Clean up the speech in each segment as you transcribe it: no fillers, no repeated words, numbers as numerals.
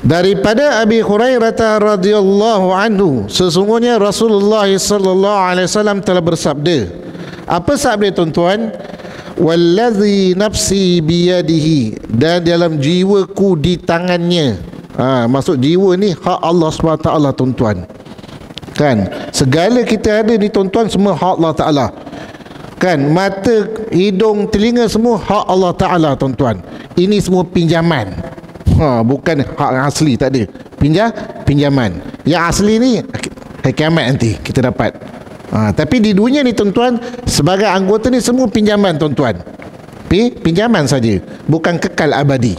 Daripada Abi Hurairah radhiyallahu anhu, sesungguhnya Rasulullah sallallahu alaihi wasallam telah bersabda. Apa sabda tuan-tuan? Wallazi nafsi biyadihi, dan dalam jiwaku di tangannya. Maksud jiwa ni hak Allah SWT, tuan-tuan. Kan, segala kita ada ni tuan-tuan semua hak Allah Taala. Kan, mata, hidung, telinga semua hak Allah Taala, tuan-tuan. Ini semua pinjaman. Bukan hak asli, tak ada. Pinjaman. Yang asli ni hari kiamat nanti kita dapat. Tapi di dunia ni tuan-tuan, sebagai anggota ni semua pinjaman, tuan-tuan. Pinjaman saja, bukan kekal abadi.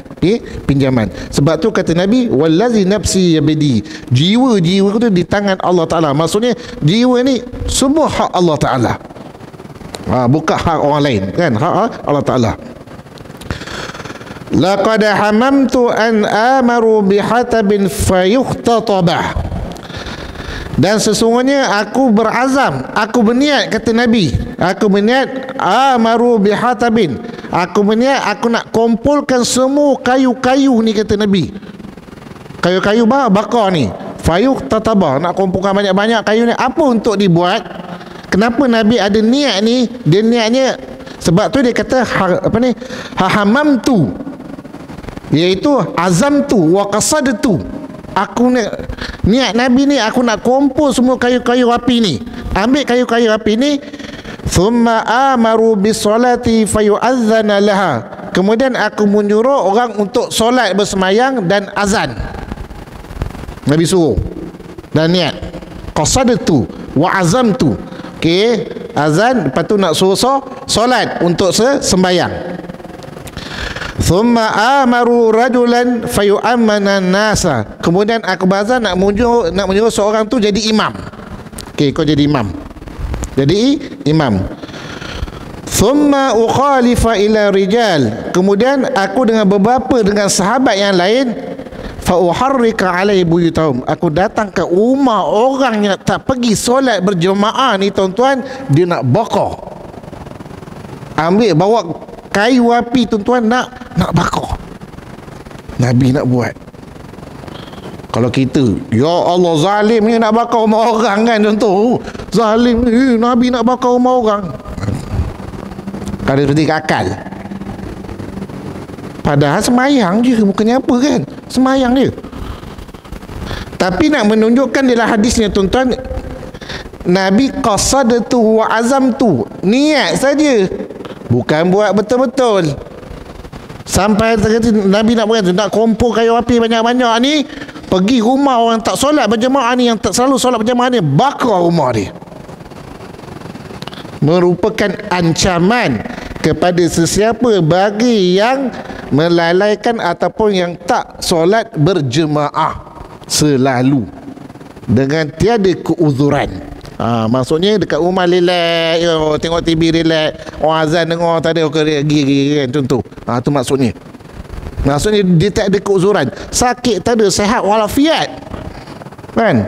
Pinjaman. Sebab tu kata Nabi, wallazi nafsi yabidi, jiwa tu di tangan Allah Taala. Maksudnya jiwa ni semua hak Allah Taala. Bukan hak orang lain, kan? Hak Allah Taala. Laqad hamamtu an amaru bihatabin fayukhtatabah, dan sesungguhnya aku berazam, aku berniat, kata Nabi, aku berniat amaru bihatabin, aku berniat aku nak kumpulkan semua kayu-kayu ni, kata Nabi. Kayu-kayu bakar ni, fayukhtatabah, nak kumpulkan banyak-banyak kayu ni. Apa untuk dibuat? Kenapa Nabi ada niat ni? Dia niatnya sebab tu dia kata hamamtu, iaitu azam tu wa qasadtu. Aku niat Nabi ni, aku nak kumpul semua kayu-kayu api ni. Ambil kayu-kayu api ni, thumma amaru bisolati fayu'adzana laha, kemudian aku menyuruh orang untuk solat bersemayang dan azan. Nabi suruh dan niat qasadtu wa azamtu. Okey, azan, lepas tu nak suruh solat untuk sembayang. Thumma amaru rajulan fayu'ammana nasa, kemudian aku berazam nak menyuruh seorang tu jadi imam. Okey, kau jadi imam. Thumma ukhalifa ila rijal, kemudian aku dengan sahabat yang lain, fa uharrika alai buyutahum, aku datang ke rumah orang yang tak pergi solat berjemaah ni, tuan-tuan, dia nak bakar. Bawa kayu api, tuan-tuan, nak bakar. Nabi nak buat. Kalau kita, ya Allah, zalim ni nak bakar rumah orang, kan, contoh. Zalim ni, Nabi nak bakar rumah orang. Kalau seperti akal. Padahal semayang je, bukannya apa, kan? Semayang je. Tapi nak menunjukkan dalam hadisnya, tuan-tuan, Nabi qasadtu wa azamtu, niat saja, bukan buat betul-betul. Sampai Nabi nak buat, nak kumpul kayu api banyak-banyak ni, pergi rumah orang tak solat berjemaah ni, yang tak selalu solat berjemaah ni, bakar rumah dia. Merupakan ancaman kepada sesiapa bagi yang melalaikan ataupun yang tak solat berjemaah selalu dengan tiada keuzuran. Maksudnya dekat rumah relax, tengok TV relax, orang azan dengar, tak ada gigi, kan, contoh. Tu maksudnya. Maksudnya dia tak ada keuzuran. Sakit tak ada, sihat walafiat, kan.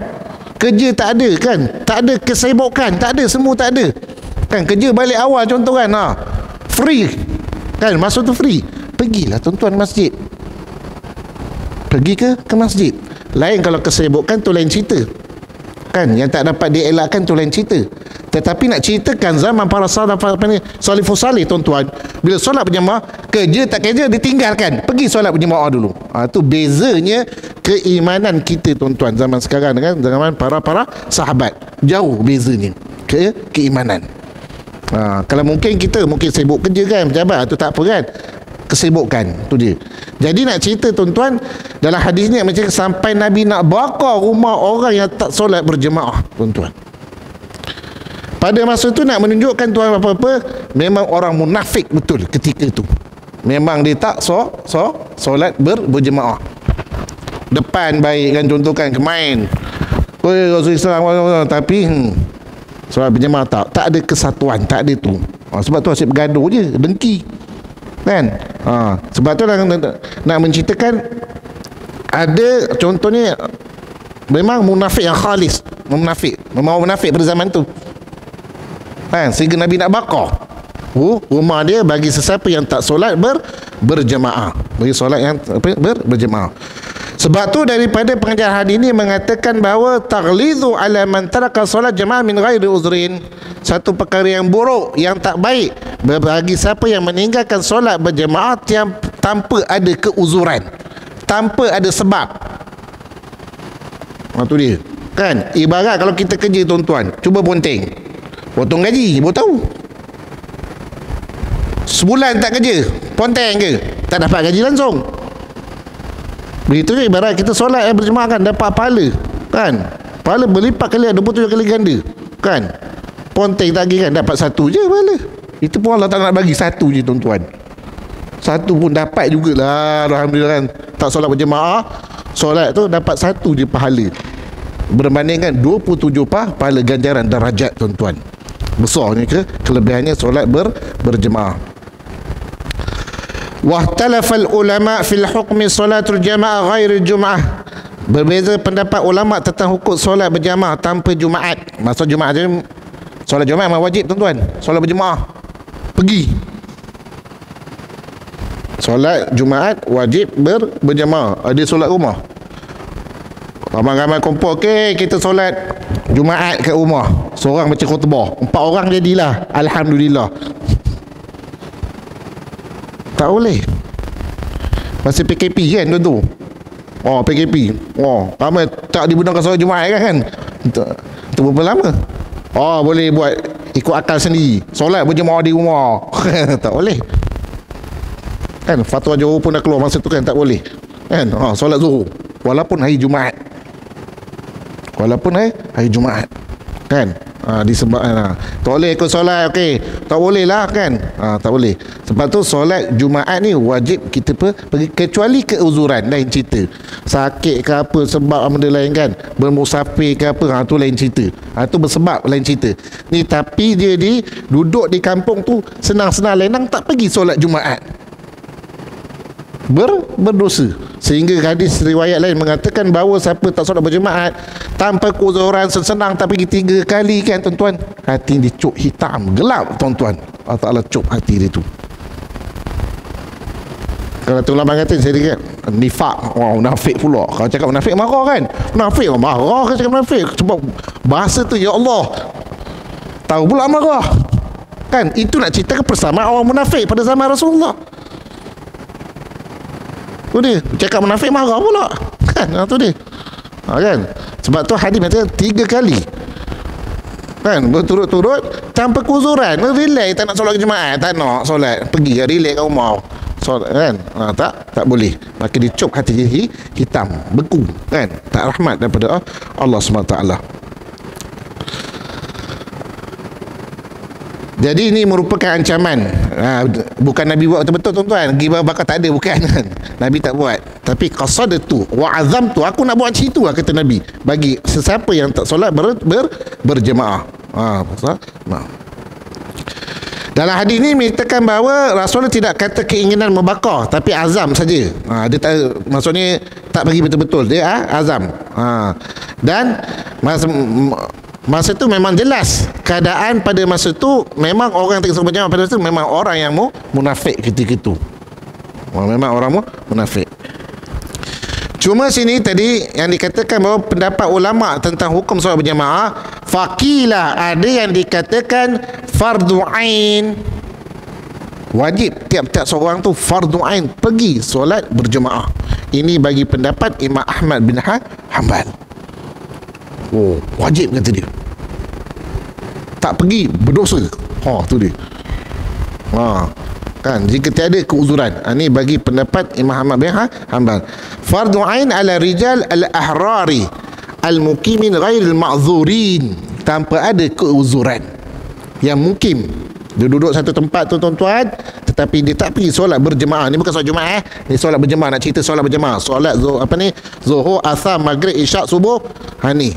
Kerja tak ada, kan, tak ada kesibukan, tak ada, semua tak ada, kan. Kerja balik awal, contoh, kan, free, kan, masuk tu free. Pergilah, tuan-tuan, masjid. Pergi ke masjid. Lain kalau kesibukan tu lain cerita, kan, yang tak dapat dielakkan tu lain cerita. Tetapi nak ceritakan zaman para salafus salih, tuan-tuan, bila solat berjemaah, kerja tak kerja ditinggalkan, pergi solat berjemaah dulu. Tu bezanya keimanan kita, tuan-tuan, zaman sekarang dengan zaman para sahabat. Jauh bezanya keimanan. Kalau mungkin kita sibuk kerja, kan, pejabat, tu tak apa, kan, kesibukan tu dia. Jadi nak cerita, tuan-tuan, dalam hadis ni macam sampai Nabi nak bakar rumah orang yang tak solat berjemaah, tuan-tuan. Pada masa tu nak menunjukkan, tuan, apa-apa, memang orang munafik betul ketika tu. Memang dia tak solat berjemaah. Depan baik, kan, contoh, kan, kemain, Rasul Islam, tapi solat berjemaah tak ada kesatuan, tak ada tu. Sebab tu asyik bergaduh je, dengki, kan. Sebab tu nak menceritakan, ada contohnya memang munafik yang khalis, memang munafik pada zaman tu, kan, sehingga Nabi nak bakar rumah dia bagi sesiapa yang tak solat berjemaah, bagi solat yang berjemaah. Sebab tu daripada pengajaran hadis ini mengatakan bahawa taghlizu ala man taraka solat jamaah min ghairi uzrin, satu perkara yang buruk, yang tak baik bagi siapa yang meninggalkan solat berjemaah yang tanpa ada keuzuran, tanpa ada sebab. Itu dia kan. Ibarat kalau kita kerja tuan-tuan, cuba ponteng, potong gaji, baru tahu. Sebulan tak kerja, ponteng ke, tak dapat gaji langsung. Begitu je ibarat kita solat berjemaah kan, dapat pahala kan, pahala berlipat kali, 27 kali ganda kan. Ponteng tak lagi kan, dapat satu je pahala. Itu pun Allah tak nak bagi satu je tuan-tuan, satu pun dapat jugalah, alhamdulillah kan. Tak solat berjemaah, solat tu dapat satu je pahala, berbandingkan 27 pahala ganjaran darajat tuan-tuan. Besarnya kelebihannya solat berjemaah. Wahtalafal ulama fil hukmi salatul jamaah ghairi Jumaah. Berbeza pendapat ulama tentang hukum solat berjamaah tanpa Jumaat. Maksud Jumaat je, solat Jumaat memang wajib tuan-tuan. Solat berjemaah pergi. Solat Jumaat wajib berjemaah. Ada solat rumah, ramai-ramai kumpul, okey kita solat Jumaat kat rumah, seorang baca khutbah, 4 orang jadilah, alhamdulillah. Tak boleh. Masih PKP kan tu. Oh, PKP. Oh, ramai tak dibenarkan solat Jumaat kan. Itu berapa lama? Oh, boleh buat ikut akal sendiri, solat berjemaah di rumah. Tak boleh kan. Fatwa Johor pun dah keluar masa tu kan, tak boleh kan. Solat Zuhur walaupun hari Jumaat, walaupun hari Jumaat kan. Disebabkan tak boleh ikut solat, okey, tak boleh lah kan. Tak boleh. Sebab tu solat Jumaat ni wajib kita pergi, kecuali keuzuran lain cerita, sakit ke apa, sebab benda lain kan, bermusafir ke apa, tu lain cerita, tu bersebab lain cerita ni. Tapi dia duduk di kampung tu senang-senang lenang, tak pergi solat Jumaat, berdosa. Sehingga hadis riwayat lain mengatakan bahawa siapa tak solat berjemaat tanpa keuzuran, senang tak pergi 3 kali kan tuan-tuan, hati dia cuk hitam gelap tuan-tuan. Allah Ta'ala cuk hati dia tu. Kalau tu ulama kata saya dia nifak, munafik pula. Kalau cakap munafik marah kan, munafik marah kan, cakap munafik sebab bahasa tu ya Allah tahu pula marah kan. Itu nak ceritakan persamaan orang munafik pada zaman Rasulullah. Tu dia cakap munafik marah pula kan. Tu dia kan. Sebab tu hadis kata 3 kali kan, berturut-turut tanpa kuzuran, relax, tak nak solat jemaah, tak nak solat, pergi relax kat rumah solat kan. Tak boleh. Maka dicop hati dia hitam, beku kan, tak rahmat daripada Allah SWT. Jadi ini merupakan ancaman. Bukan Nabi buat betul-betul tuan-tuan, ghibah bakar tak ada, bukan. Nabi tak buat, tapi qasadtu wa azamtu, aku nak buat macam itu lah, kata Nabi, bagi sesiapa yang tak solat berjemaah. Dalam hadis ini menyatakan bahawa Rasul tidak kata keinginan membakar, tapi azam saja. Dia tak, maksudnya tak bagi betul-betul, dia azam. Dan masa tu memang jelas keadaan pada masa tu, memang orang yang tak berjamaah pada masa tu memang orang yang munafik ketika itu. Memang orang munafik. Cuma sini tadi yang dikatakan bahawa pendapat ulama tentang hukum solat berjamaah, faqilah, ada yang dikatakan fardu ain, wajib tiap-tiap seorang tu fardu ain pergi solat berjamaah. Ini bagi pendapat Imam Ahmad bin Hanbal. Wajib kata dia, tak pergi berdosa. Tu dia. Kan, jika tiada keuzuran. Ini bagi pendapat Imam Ahmad bin Hanbal. Fardu ain ala rijal al-ahrari al-muqimin ghairil ma'zurin, tanpa ada keuzuran. Yang mukim, dia duduk satu tempat tu tuan-tuan, tetapi dia tak pergi solat berjemaah. Ni bukan solat Jumaat, ni solat berjemaah. Nak cerita solat berjemaah, solat Zuhur, Asar, Maghrib, Isyak, Subuh. Ni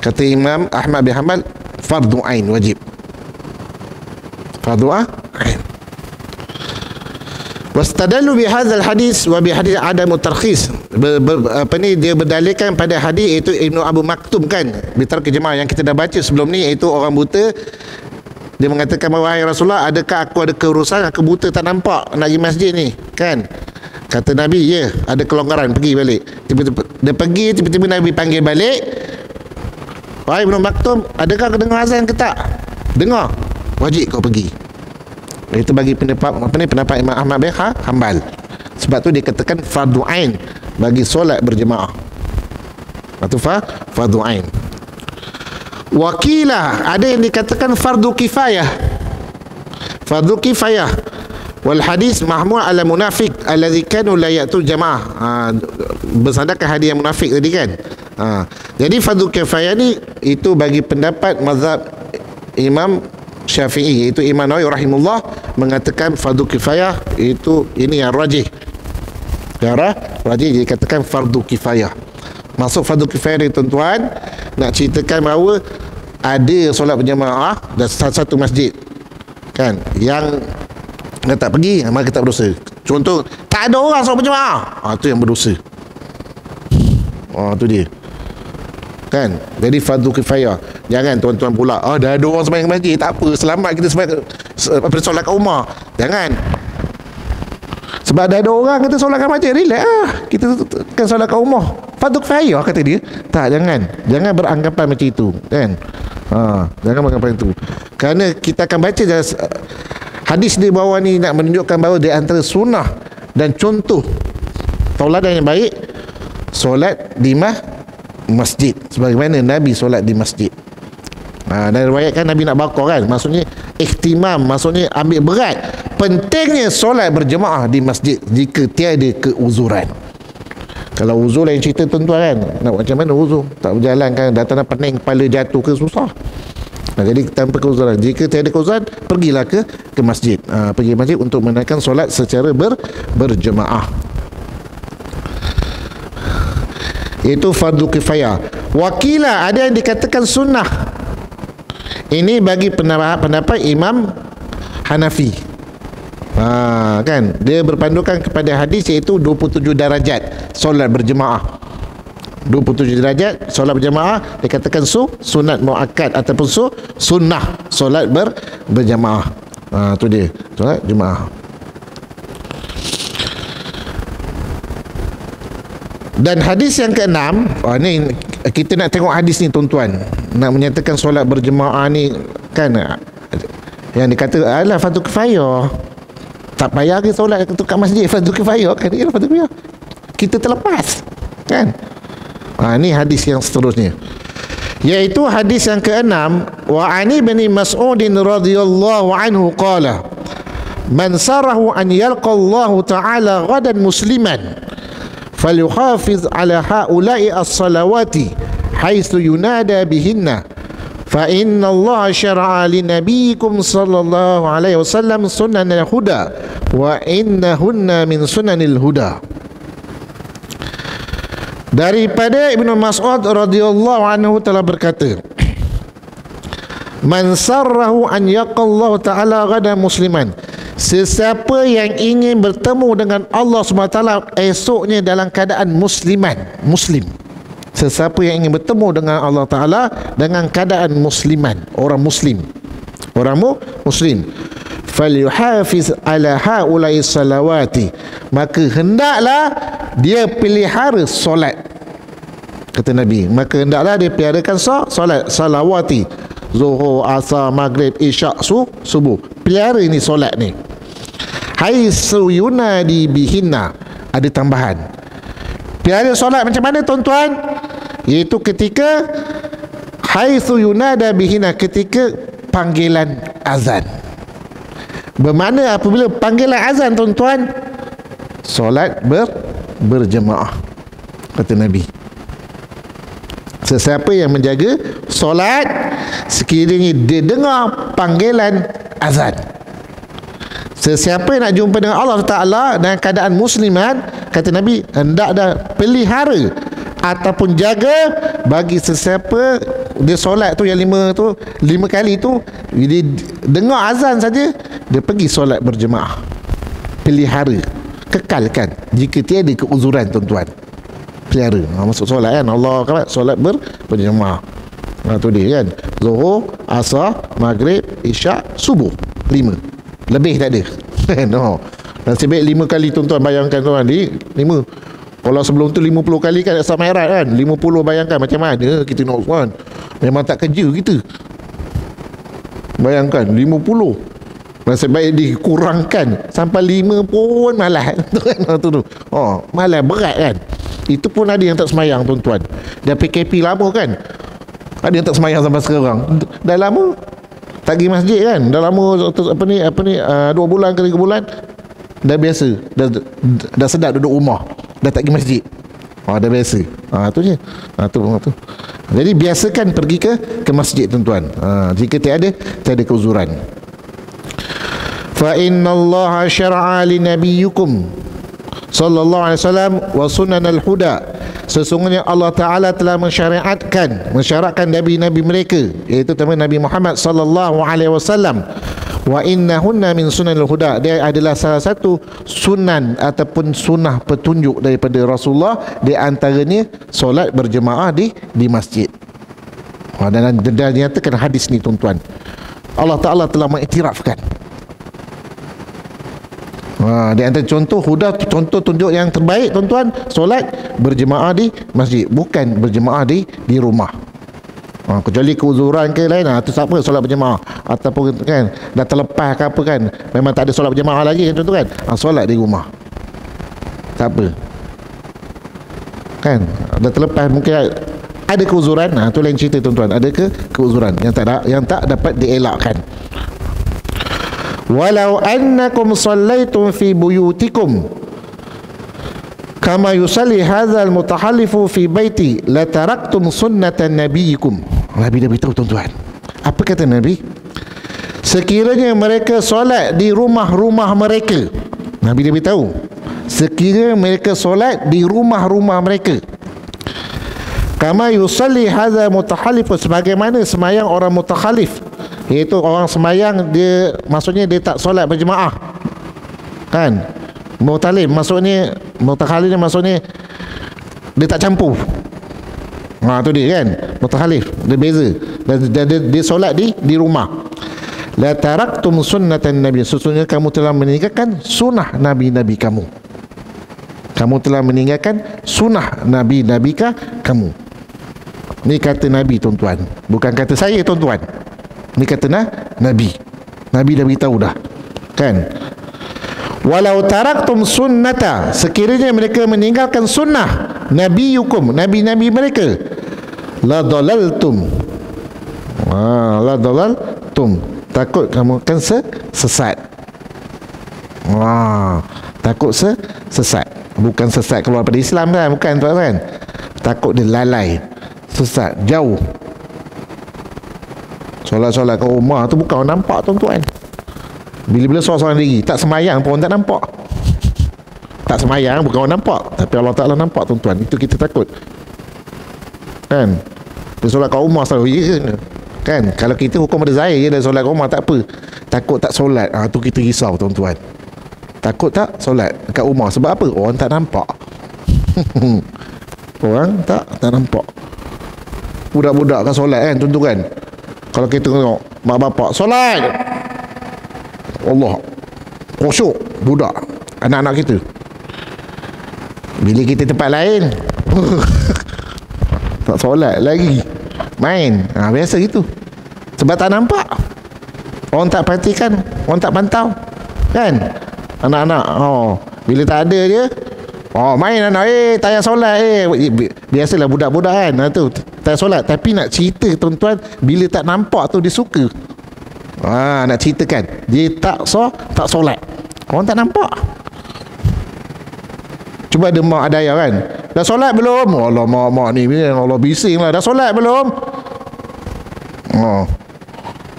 kata Imam Ahmad bin Hanbal, fardu ain, wajib. Fardu ain. Wastadallu bihadzal hadis wa bihadis adamu tarkhis. Dia berdalilkan pada hadis itu Ibnu Abu Maktum kan, bitark jemaah yang kita dah baca sebelum ni, iaitu orang buta. Dia mengatakan bahawa, wahai Rasulullah, adakah aku ada keurusan, aku buta tak nampak nak pergi masjid ni kan. Kata Nabi, ya, ada kelonggaran, pergi balik. Tiba-tiba dia pergi, tiba-tiba Nabi panggil balik. Wahai Ibn Maktum, adakah kau dengar azan ke tak? Dengar. Wajib kau pergi. Itu bagi pendapat Imam Ahmad bin Hanbal. Sebab tu dia katakan fardu ain bagi solat berjemaah. Itu fardu ain. Wakilah, ada yang dikatakan fardu kifayah. Fardu kifayah. Wal hadis mahmul ala munafiq alladhi kanu la ya'tul jamaah. Bersandarkan hadis yang munafik tadi kan. Jadi fardu kifayah ni itu bagi pendapat mazhab Imam Syafi'i, iaitu Imam Nawawi rahimullah mengatakan fardu kifayah itu ini yang rajih. Rajih dikatakan fardu kifayah. Masuk fardu kifayah ni tuan-tuan, nak ceritakan bahawa ada solat berjemaah dan satu masjid kan yang dia tak pergi, maka tak berdosa. Contoh, tak ada orang solat berjemaah, tu yang berdosa. Tu dia kan. Jadi fardu kifayah. Jangan tuan-tuan pula, dah ada orang sembahyang masjid, tak apa, selamat kita sembahyang solat kat rumah. Jangan. Sebab dah ada orang kata solat kat masjid, relax kita kan solat kat rumah. Fardu kifayah kata dia. Tak, jangan beranggapan macam itu kan. Jangan beranggapan itu. Kerana kita akan baca hadis di bawah ni nak menunjukkan bahawa di antara sunnah dan contoh tauladan yang baik solat di masjid, sebagaimana Nabi solat di masjid. Dan riwayatkan Nabi nak bakar kan, maksudnya ihtimam, maksudnya ambil berat pentingnya solat berjemaah di masjid jika tiada keuzuran. Kalau uzur lain cerita tuan-tuan kan, nak macam mana uzur tak berjalan kan, datang pening, kepala jatuh ke susah. Jadi tanpa keuzuran, jika tiada keuzuran, pergilah ke masjid. Pergi masjid untuk menunaikan solat secara berjemaah. Itu fardu kifayah. Wakilah, ada yang dikatakan sunnah. Ini bagi pendapat Imam Hanafi. Kan dia berpandukan kepada hadis iaitu 27 darajat solat berjemaah. 27 derajat solat berjemaah dikatakan sunat muakkad ataupun sunnah solat berjemaah. Tu dia solat jemaah. Dan hadis yang keenam, ni kita nak tengok hadis ni tuan-tuan, nak menyatakan solat berjemaah ni kan yang dikata adalah fardu kifayah. Tak payah ke solat kat masjid, fardu kifayah kan, dia fardu kifayah. Kita terlepas kan. Ni hadis yang seterusnya, iaitu hadis yang keenam. Wa ani bin Mas'ud radhiyallahu anhu qala man sarahu an yalqa Allah ta'ala ghadan musliman falyuhafiz ala haula'i as-salawati haitsu yunada bihinna fa inna Allah syara'a li nabiyikum sallallahu alaihi wasallam sunanal huda wa innahunna min sunanil huda. Daripada Ibnu Mas'ud radhiyallahu anhu telah berkata, man sarrahu an yaqallahu ta'ala ghadan musliman, sesiapa yang ingin bertemu dengan Allah SWT esoknya dalam keadaan muslim. Sesiapa yang ingin bertemu dengan Allah Ta'ala dengan keadaan musliman, orang muslim, falyuhafiz ala haula'i salawati, maka hendaklah dia pelihara solat. Kata Nabi, maka hendaklah dia peliharakan solat salawati, zuhur, asar, maghrib, isyak, subuh. Pelihara ini solat ni. Haitsu yunadi bihinna, ada tambahan. Pelihara solat macam mana tuan-tuan? Iaitu ketika haitsu yunada bihinna, ketika panggilan azan. Bermakna apabila panggilan azan tuan-tuan, solat berjemaah. Kata Nabi, sesiapa yang menjaga solat sekiranya dia dengar panggilan azan. Sesiapa yang nak jumpa dengan Allah Ta'ala dalam keadaan musliman, kata Nabi, hendak dah pelihara ataupun jaga bagi sesiapa dia solat tu yang lima kali tu, dia dengar azan saja, dia pergi solat berjemaah. Pelihara, kekalkan jika tiada keuzuran tuan-tuan. Pelihara, masuk solat kan, Allah Akbar, solat berjemaah. Tu dia kan, zuhur, asar, maghrib, isyak, subuh, 5. Lebih tak ada. No. Nasib baik 5 kali tuan-tuan, bayangkan tuan di 5. Kalau sebelum tu 50 kali kan Isra Mi'raj kan, 50 bayangkan macam mana kita nak tuan. Memang tak kerja kita. Bayangkan 50. Nasib baik dikurangkan sampai 5 pun malas tu. Oh, malas berat kan. Itu pun ada yang tak semayang tuan-tuan. Dah PKP lama kan. Ada yang tak semayang sampai sekarang. Dah lama tak pergi masjid kan. Dah lama apa ni 2 bulan ke 3 bulan. Dah biasa. Dah sedap duduk rumah. Dah tak pergi masjid. Dah biasa. Tu je. Tu. Jadi biasakan pergi ke masjid tuan-tuan. Jika tiada keuzuran. Fa innallaha syara'a li nabiyyukum sallallahu alaihi wasallam wa sunanal huda. Sesungguhnya Allah Ta'ala telah mensyaratkan nabi-nabi mereka, iaitu terutama Nabi Muhammad sallallahu alaihi wasallam. Wa innahunna min sunanil huda. Dia adalah salah satu sunan ataupun sunnah petunjuk daripada Rasulullah. Di antaranya solat berjemaah di masjid. Dan dinyatakan hadis ni tuan-tuan. Allah Ta'ala telah mengiktirafkan. Di antara contoh huda, contoh tunjuk yang terbaik tuan-tuan, solat berjemaah di masjid, bukan berjemaah di rumah. Kecuali keuzuran ke lain, tu tak apa solat berjemaah, ataupun kan dah terlepas ke apa kan, memang tak ada solat berjemaah lagi kan tuan-tuan, solat di rumah tak apa kan, dah terlepas mungkin ada keuzuran, tu lain cerita tuan-tuan, ada keuzuran yang tak dapat dielakkan. Walau annakum sallaitum fi buyutikum kama yusalli hadzal mutahallifu fi baiti la taraktum sunnatan nabiyyikum. Nabi dah beritahu tuan-tuan. Apa kata Nabi? Sekiranya mereka solat di rumah-rumah mereka. Nabi dah beritahu. Sekiranya mereka solat di rumah-rumah mereka. Kama yusalli hadzal mutahallifu, sebagaimana semayang orang mutakhalif, iaitu orang semayang dia, maksudnya dia tak solat berjemaah kan. Mutalib maksudnya, mutakhalif maksudnya dia tak campur. Tu dia kan, mutakhalif dia beza, dan dia solat di rumah. La taraktum sunnatan nabi, sesungguhnya kamu telah meninggalkan sunnah nabi-nabi kamu. Kamu telah meninggalkan sunnah nabi-nabi kamu. Ni kata Nabi tuan-tuan, bukan kata saya tuan-tuan. Ni kata Nabi. Nabi dah beritahu dah kan. Walau taraktum sunnata, sekiranya mereka meninggalkan sunnah nabiyukum, nabi-nabi mereka, la dalaltum. La dalaltum, takut kamu akan sesat. Takut sesat, bukan sesat keluar pada Islam kan, bukan tuan-tuan. Takut dia lalai, sesat, jauh. Solat-solat kat rumah tu bukan orang nampak tuan-tuan. Bila-bila solat-solat diri, tak semayang pun orang tak nampak. Tak semayang bukan orang nampak, tapi Allah Ta'ala nampak tuan-tuan. Itu kita takut kan. Dia solat kat rumah selalu kan. Kalau kita hukum ada zahir, dia solat kat rumah tak apa. Takut tak solat, tu kita risau tuan-tuan. Takut tak solat kat rumah. Sebab apa? Orang tak nampak. Orang tak nampak. Budak-budak kan solat kan tuan-tuan. Kalau kita tengok mak bapak solat, Allah khusyuk budak anak-anak kita. Bila kita tempat lain tak solat lagi, main. Biasa gitu. Sebab tak nampak, orang tak perhatikan, orang tak pantau kan. Anak-anak bila tak ada dia main anak, tak payah solat. Biasalah budak-budak kan, tu tak solat. Tapi nak cerita tuan-tuan, bila tak nampak tu dia suka. Nak ceritakan dia tak solat, orang tak nampak. Cuba ada mak ada ayah kan, dah solat belum? Allah, mak ni Allah bising lah, dah solat belum?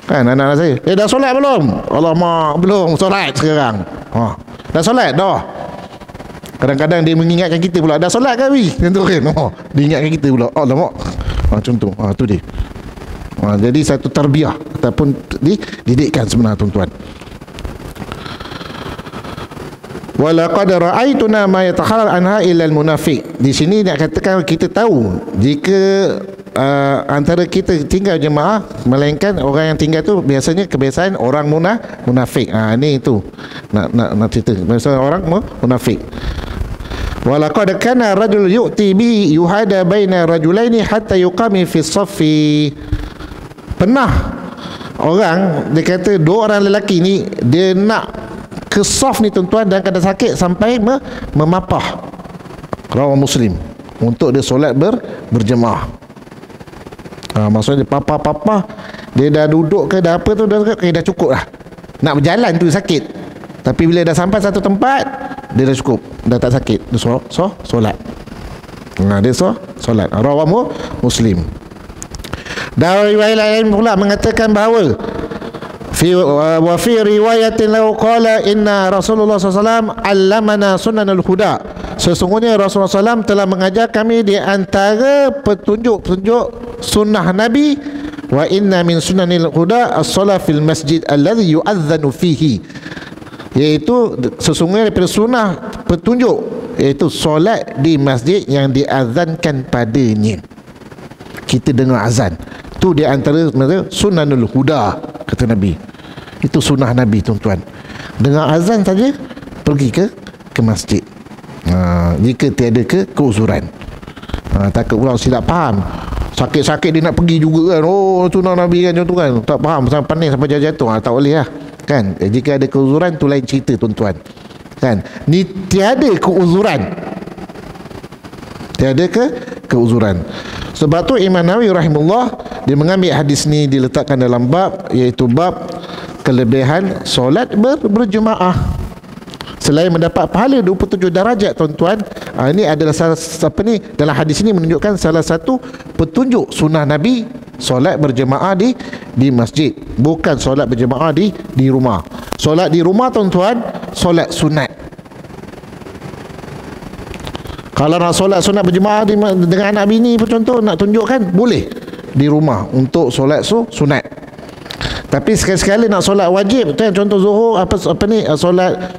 Kan anak-anak saya, dah solat belum? Allah, mak belum solat sekarang. Dah solat dah. Kadang-kadang dia mengingatkan kita pula, dah solat ke Abi? Contoh kan, dia ingatkan kita pula, Allah mak. Contoh, tu dia. Jadi satu tarbiyah ataupun didikan sebenarnya tuan-tuan. Walaqad ra'aituna ma yatakhalal anha illa al-munafiq. Di sini nak katakan kita tahu jika antara kita tinggal jemaah, melainkan orang yang tinggal tu biasanya kebiasaan orang munafik. Ni itu nak cerita biasanya orang munafik. Walaqad kana rajul yu'ti bi yuhada baina rajulaini hatta yuqami fi saffi. Pernah orang dia kata dua orang lelaki ni dia nak ke saf ni tuan-tuan, dan kadang sakit sampai memapah. Rawah Muslim, untuk dia solat berjemaah. Maksudnya dia papa dia dah duduk ke dah apa tu dah cukup lah. Nak berjalan tu sakit, tapi bila dah sampai satu tempat dia dah cukup, dah tak sakit, dia solat. Dia solat. Rawah Muslim. Dan riwayat lain pula mengatakan bahawa fi riwayatin lahu qala inna Rasulullah SAW allamana sunanul huda. Sesungguhnya Rasulullah SAW telah mengajar kami di antara petunjuk-petunjuk sunnah Nabi. Wa inna min sunanil huda as-salat fil masjid alladhi yu'adhdhanu fihi. Iaitu sesungguhnya daripada sunnah petunjuk, iaitu solat di masjid yang diazankan padanya. Kita dengar azan, tu di antara sunanul huda, kata Nabi. Itu sunnah Nabi tuan-tuan. Dengar azan saja pergi ke masjid. Jika tiada keuzuran. Takut orang silap faham, sakit-sakit dia nak pergi juga kan. Sunnah Nabi kan, contoh kan, tak faham sampai panik sampai jatuh. Tak boleh lah kan. Jika ada keuzuran tu lain cerita tuan-tuan kan. Ni tiada keuzuran, keuzuran. Sebab tu Imam Nawawi rahimahullah dia mengambil hadis ni diletakkan dalam bab, iaitu bab kelebihan solat berjemaah. Selain mendapat pahala 27 darajat tuan-tuan, ini adalah dalam hadis ini menunjukkan salah satu petunjuk sunnah Nabi, solat berjemaah di masjid, bukan solat berjemaah di rumah. Solat di rumah tuan-tuan, solat sunat. Kalau nak solat sunat berjemaah dengan anak bini pun, contoh nak tunjukkan, boleh di rumah untuk solat sunat. Tapi sekali-sekali nak solat wajib kan, contoh Zuhur solat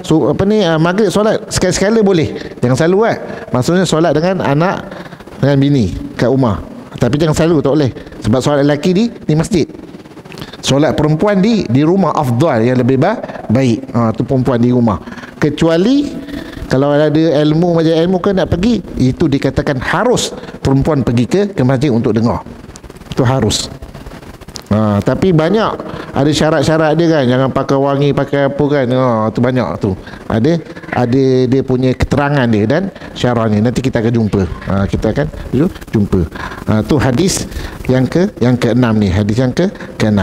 maghrib, solat sekali-sekali boleh, jangan selalu kan. Maksudnya solat dengan anak, dengan bini kat rumah, tapi jangan selalu, tak boleh. Sebab solat lelaki di masjid, solat perempuan di rumah afdal, yang lebih baik. Tu perempuan di rumah. Kecuali kalau ada ilmu, majlis ilmu ke nak pergi, itu dikatakan harus perempuan pergi ke masjid untuk dengar. Itu harus. Tapi banyak ada syarat-syarat dia kan, jangan pakai wangi, pakai apa kan. Tu banyak tu. Ada dia punya keterangan dia dan syaratnya. Nanti kita akan jumpa. Kita akan jumpa. Tu hadis yang ke-6 ni, hadis yang ke-6.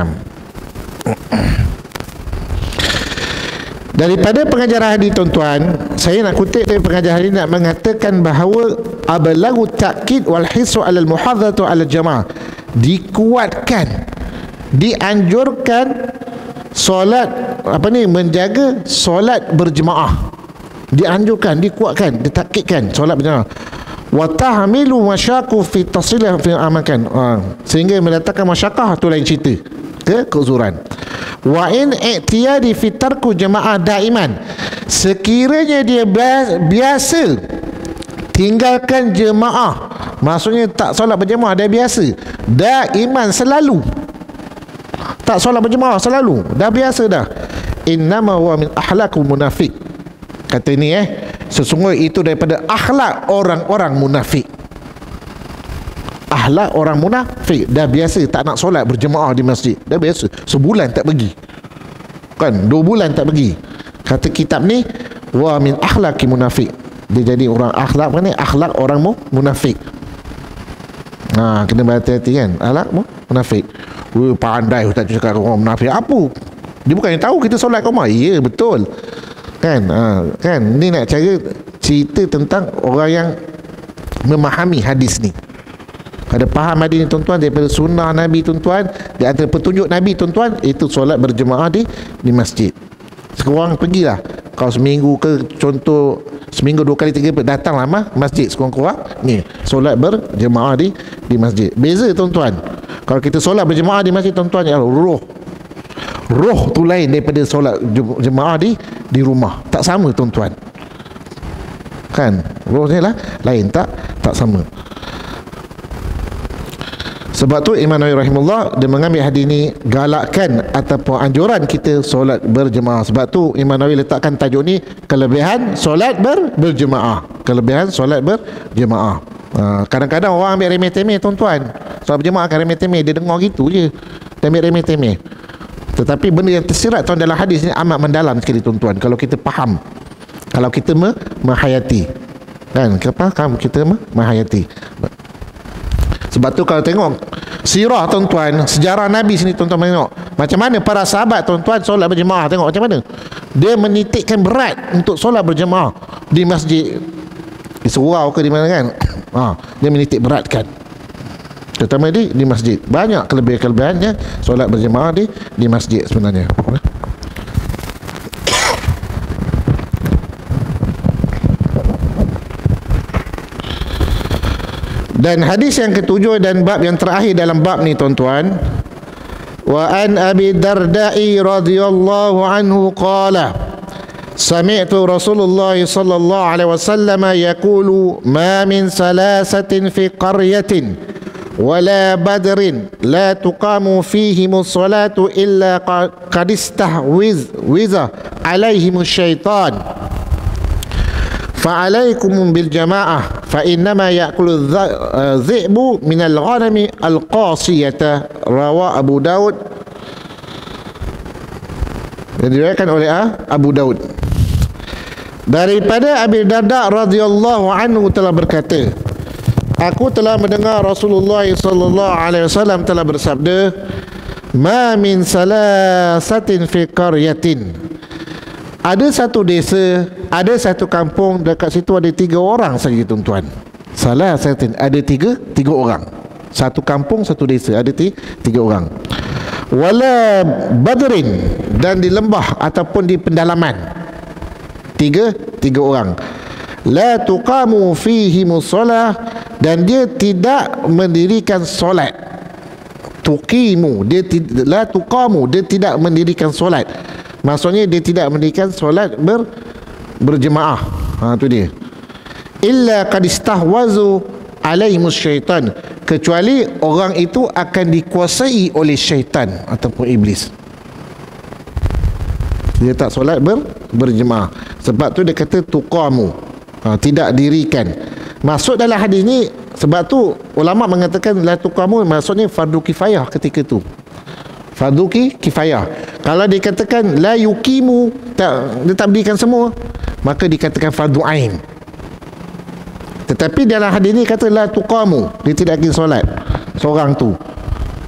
Daripada pengajaran hadis tuan-tuan, saya nak kutip dari pengajaran hadis, nak mengatakan bahawa ablagu ta'kid wal hisu 'ala al-muhadhatu 'ala al-jamaah. Dikuatkan, dianjurkan solat menjaga solat berjemaah. Dianjurkan, dikuatkan, ditakkidkan solat berjemaah. Wa tahmilu masyaqqah fi tasilah fi amakan. Sehingga mendatangkan masyaqqah, tu lain cerita, keuzuran. Wa in i'tiyadi fi tarku jemaah daiman. Sekiranya dia biasa tinggalkan jemaah, maksudnya tak solat berjemaah, dah biasa, daiman, selalu tak solat berjemaah, selalu dah biasa dah, innama huwa min akhlaqul munafik. Kata ni sesungguhnya itu daripada akhlak orang-orang munafik. Akhlak orang munafik, dah biasa tak nak solat berjemaah di masjid, dah biasa, sebulan tak pergi kan, 2 bulan tak pergi. Kata kitab ni wa min akhlaqi munafik, dia jadi orang akhlak akhlak orang munafik. Kena berhati-hati kan, akhlak munafik. Pandai ustaz cakap orang munafik apa? Dia bukannya tahu kita solat kat rumah. Ya, betul kan. Kan ni nak cerita tentang orang yang memahami hadis ni. Ada faham hadis ni tuan-tuan, daripada sunnah Nabi tuan-tuan, di antara petunjuk Nabi tuan-tuan, itu solat berjemaah di masjid. Sekurang pergilah, kalau seminggu ke, contoh seminggu 2 kali 3 kali datanglah masjid, sekurang-kurang ni solat berjemaah di masjid. Beza tuan-tuan, kalau kita solat berjemaah di masjid tuan-tuan, ya roh tu lain daripada solat jemaah di rumah. Tak sama tuan-tuan kan, rohnya lah lain, tak sama. Sebab tu Imam Nawawi rahimahullah dia mengambil hadis ni galakkan ataupun anjuran kita solat berjemaah. Sebab tu Imam Nawawi letakkan tajuk ni kelebihan solat berjemaah. Kelebihan solat berjemaah. Kadang-kadang orang ambil remeh-temeh tuan-tuan. Solat berjemaah kan remeh-temeh, dia dengar gitu je. Dia ambil remeh-temeh. Tetapi benda yang tersirat dalam hadis ni amat mendalam sekali tuan-tuan. Kalau kita faham, kalau kita menghayati, kan, kita menghayati. Sebab tu kalau tengok sirah tuan-tuan, sejarah Nabi sini tuan-tuan tengok macam mana para sahabat tuan-tuan solat berjemaah. Tengok macam mana dia menitikkan berat untuk solat berjemaah di masjid, di surau ke di mana kan. Dia menitik beratkan, terutama di masjid. Banyak kelebihan-kelebihannya solat berjemaah di masjid sebenarnya. Dan hadis yang ketujuh dan bab yang terakhir dalam bab ni tuan-tuan, wa an Abi Darda'i radhiyallahu anhu qala sami'tu Rasulullah sallallahu alaihi wasallam yaqulu ma min salasatin fi qaryatin wala badrin la tuqamu fihim as-salatu illa qad istahwiza alaihim asy-syaitan fa'alaikum bil jamaah fa innama ya'kulu dhi'bu min al-ghanami al-qasiyata, rawa Abu Daud, diriwayatkan oleh Abu Daud. Daripada Abi Darda radhiyallahu anhu telah berkata, aku telah mendengar Rasulullah sallallahu alaihi wasallam telah bersabda, ma min salasatin fi qaryatin, ada satu desa, ada satu kampung, dekat situ ada 3 orang saja tuan-tuan. Salah satu, ada tiga orang. Satu kampung, satu desa, ada 3 orang. Wala badrin, dan di lembah ataupun di pendalaman, tiga orang. La tuqamu fihi musalah, dan dia tidak mendirikan solat. Tuqimu, la tuqamu, dia tidak mendirikan solat. Maksudnya dia tidak mendirikan solat berjemaah. Itu dia. Illa qad istahwazu alaihimus syaitan, kecuali orang itu akan dikuasai oleh syaitan ataupun iblis. Dia tak solat berjemaah. Sebab tu dia kata tuqamu, tidak dirikan. Masuk dalam hadis ni, sebab tu ulama mengatakan la tuqamu maksudnya fardu kifayah ketika tu. Fardu kifayah. Kalau dikatakan la yuqimu, dia tak berikan semua, maka dikatakan fardu ain. Tetapi dalam hadis ni kata la tuqamu, dia tidak akan solat seorang tu.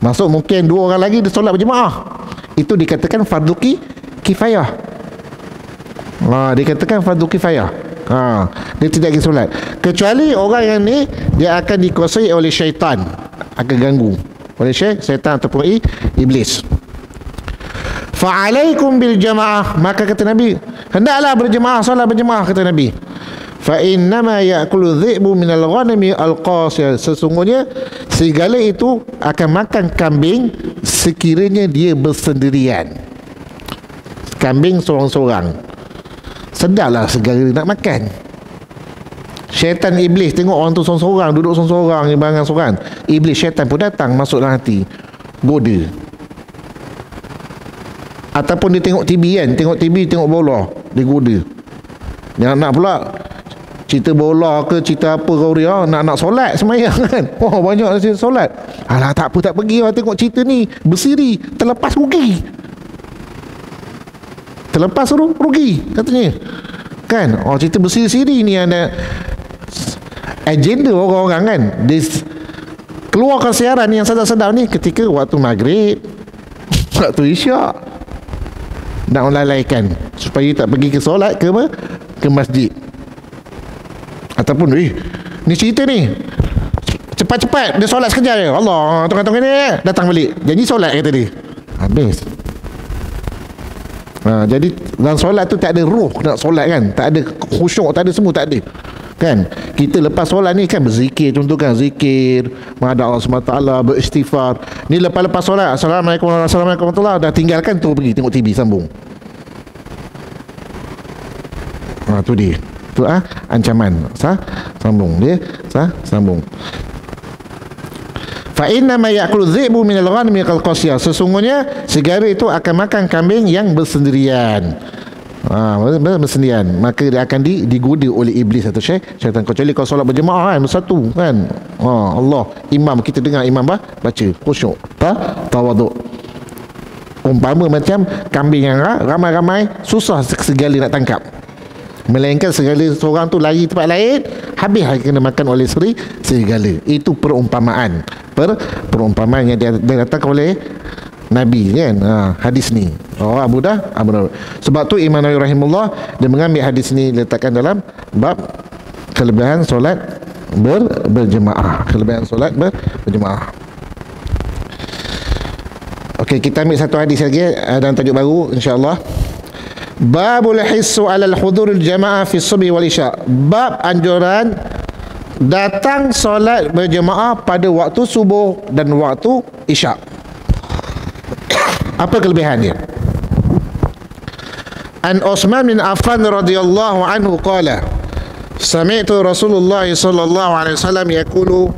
Masuk mungkin 2 orang lagi dia solat berjemaah, itu dikatakan fardu kifayah. Dikatakan fardu kifayah. Dia tidak akan solat, kecuali orang yang ni dia akan dikuasai oleh syaitan, akan ganggu oleh syaitan ataupun iblis. Fa'alaikum bil jamaah, maka kata Nabi, hendaklah berjemaah, solat berjemaah, kata Nabi. Fa innama ya'kulu dhi'bu minal ghanami al-qasiyah, sesungguhnya serigala itu akan makan kambing sekiranya dia bersendirian. Kambing seorang-seorang, sedarlah serigala nak makan. Syaitan iblis tengok orang tu seorang-seorang, duduk seorang-seorang, ibarat seorang, iblis syaitan pun datang masuk dalam hati, goda. Ataupun dia tengok TV kan, tengok bola, dia goda. Yang nak pula cerita bola ke cerita apa kau dia, nak solat semayang kan. Banyak cerita solat. Alah tak apa, tak pergi lah tengok cerita ni, bersiri, terlepas rugi. Terlepas rugi katanya. Kan? Cerita bersiri-siri ni ada agenda orang-orang kan. Dia keluarkan siaran yang sedap-sedap ni ketika waktu maghrib, waktu isyak, nak melalaikan supaya tak pergi ke solat ke masjid. Ataupun ni cerita ni cepat-cepat dia solat sekejap je, Allah tengah-tengah ni datang balik janji solat kata dia, habis. Jadi dalam solat tu tak ada ruh nak solat kan, tak ada khusyuk, tak ada semua, tak ada kan. Kita lepas solat ni kan berzikir, contoh kan zikir menghadap Allah SWT, beristighfar. Ni lepas solat, Assalamualaikum warahmatullahi wabarakatuh, dah tinggalkan tu, pergi tengok TV, sambung. Tu dia, tu ancaman. Sambung dia, sambung. Fa inna ma ya'kulu dhi'bu min al-ghanami kal-qasiyah. Sesungguhnya serigala itu akan makan kambing yang bersendirian. Bersendirian, maka dia akan digoda oleh iblis atau syaitan. Kecuali kau solat berjemaah kan, bersatu kan. Allah, imam, kita dengar imam baca khusyuk, tawaduk. Umpama macam kambing yang ramai-ramai, susah serigala nak tangkap. Melainkan serigala seorang tu lari tempat lain, habis kena makan oleh serigala. Itu perumpamaan. Perumpamaan yang dia datang oleh Nabi kan, hadis ni. Abu Dawud. Sebab tu Imam Nawawi rahimahullah dia mengambil hadis ni letakkan dalam bab kelebihan solat berjemaah. Kelebihan solat berjemaah. Okey, kita ambil satu hadis lagi dan tajuk baru insya-Allah. Babul hissu 'ala al-huduril jamaah fi subhi wal isya. Bab anjuran datang solat berjemaah pada waktu subuh dan waktu isyak. Apa kelebihannya? An Utsman bin Affan radhiyallahu anhu qala sami'tu Rasulullah sallallahu alaihi wasallam yaqulu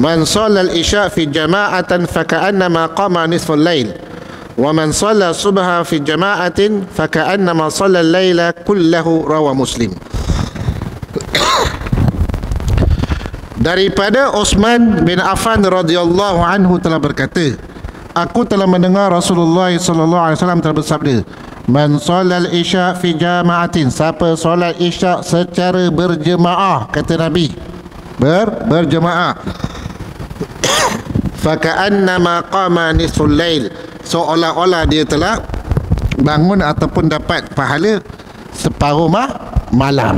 man shalla al-isya fi jama'atan faka'annama qama nisfa al-lail wa man shalla subha fi jama'atin faka'annama shalla al-laila kullahu, rawa Muslim. Daripada Utsman bin Affan radhiyallahu anhu telah berkata, aku telah mendengar Rasulullah sallallahu alaihi wasallam telah bersabda, man sholal isya fi jama'atin, siapa solat isyak secara berjemaah, kata Nabi, berjemaah, faka'annama qama nisful lail, seolah-olah dia telah bangun ataupun dapat pahala separuh malam.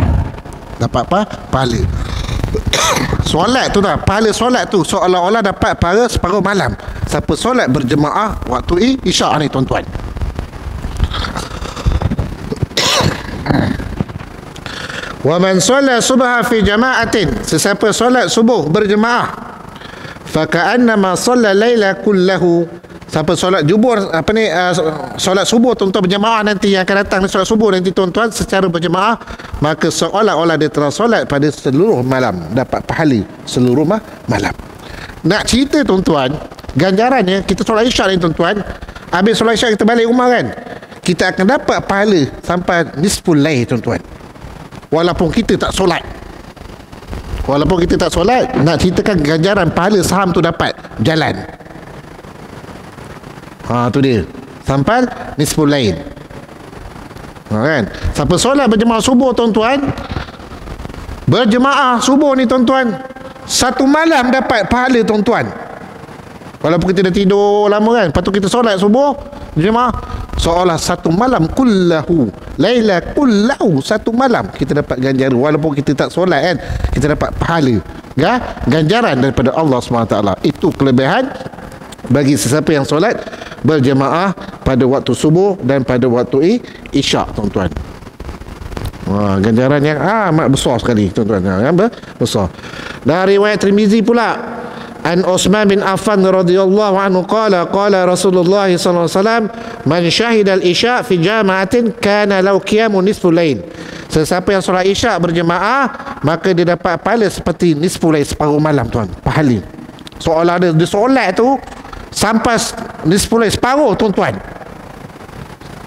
Dapat apa? Pahala solat tu dah, pahala solat tu seolah-olah dapat pahala separuh malam. Siapa solat berjemaah waktu isyak ni tuan-tuan. Wa man shalla subha fi jama'atin, sesiapa solat subuh berjemaah, fa ka'annama shalla laila kullahu, siapa solat solat subuh tuan-tuan berjemaah nanti yang akan datang, solat subuh nanti tuan-tuan secara berjemaah, maka seolah-olah dia telah solat pada seluruh malam, dapat pahala seluruh malam. Nak cerita tuan-tuan, ganjarannya kita solat isyak ni tuan-tuan, habis solat isyak kita balik rumah kan, kita akan dapat pahala sampai nisful lail tuan-tuan. Walaupun kita tak solat, nak ceritakan ganjaran pahala saham tu dapat jalan. Tu dia, sampai nisful lail. Kan? Siapa solat berjemaah subuh tuan-tuan, berjemaah subuh ni tuan-tuan, satu malam dapat pahala tuan-tuan. Walaupun kita dah tidur lama kan, lepas tu kita solat subuh berjemaah, seolah satu malam kullahu, laila kullahu, satu malam kita dapat ganjaran. Walaupun kita tak solat kan, kita dapat pahala ganjaran daripada Allah SWT. Itu kelebihan bagi sesiapa yang solat berjemaah pada waktu subuh dan pada waktu isyak tuan-tuan. Ganjaran yang amat besar sekali tuan-tuan, yang besar. Dari riwayat Tirmizi pula, an Utsman bin Affan radhiyallahu anhu qala Rasulullah sallallahu alaihi wasallam man syahida al-isya fi jama'atin kana law qiyamu nisful lail, sesiapa yang solat isyak berjemaah maka dia dapat pahala seperti nisful lail, separuh malam tuan, pahala seolah dia solat tu sampai nisful lail, separuh tuan-tuan,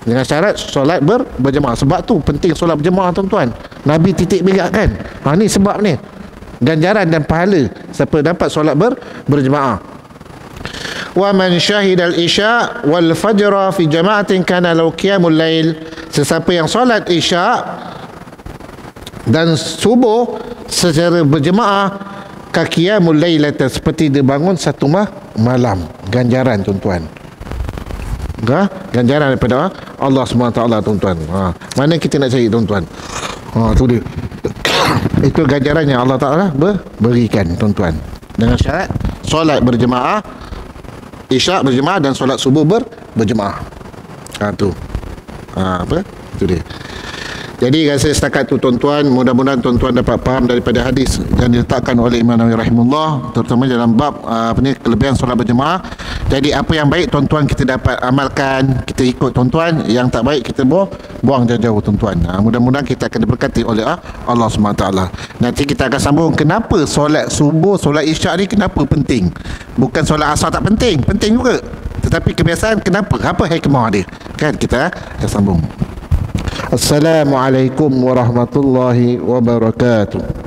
dengan syarat solat berjemaah. Sebab tu penting solat berjemaah tuan-tuan, Nabi titik berat kan. Ni sebab ni ganjaran dan pahala siapa dapat solat berjemaah. Wa man syahida al-isya wal fajr fi jama'atin kana law qiyamul lail, sesiapa yang solat isyak dan subuh secara berjemaah ka qiyamul lailata, seperti dia bangun satu malam. Ganjaran tuan-tuan, ganjaran daripada Allah SWT tuan-tuan. Mana kita nak cari tuan-tuan? Tu dia. Itu ganjaran yang Allah Ta'ala berikan tuan-tuan, dengan syarat solat berjemaah, isyak berjemaah dan solat subuh berjemaah. Itu dia. Jadi rasa setakat tu tuan-tuan, mudah-mudahan tuan-tuan dapat faham daripada hadis yang diletakkan oleh Imam Nawawi rahimahullah, terutama dalam bab kelebihan solat berjemaah. Jadi apa yang baik tuan-tuan kita dapat amalkan, kita ikut tuan-tuan, yang tak baik kita buang jauh-jauh tuan-tuan. Mudah-mudahan kita akan diberkati oleh Allah SWT. Nanti kita akan sambung kenapa solat subuh, solat isyak ni kenapa penting. Bukan solat asar tak penting, penting juga. Tetapi kebiasaan kenapa, apa hikmah dia, kan kita akan sambung. Assalamualaikum warahmatullahi wabarakatuh.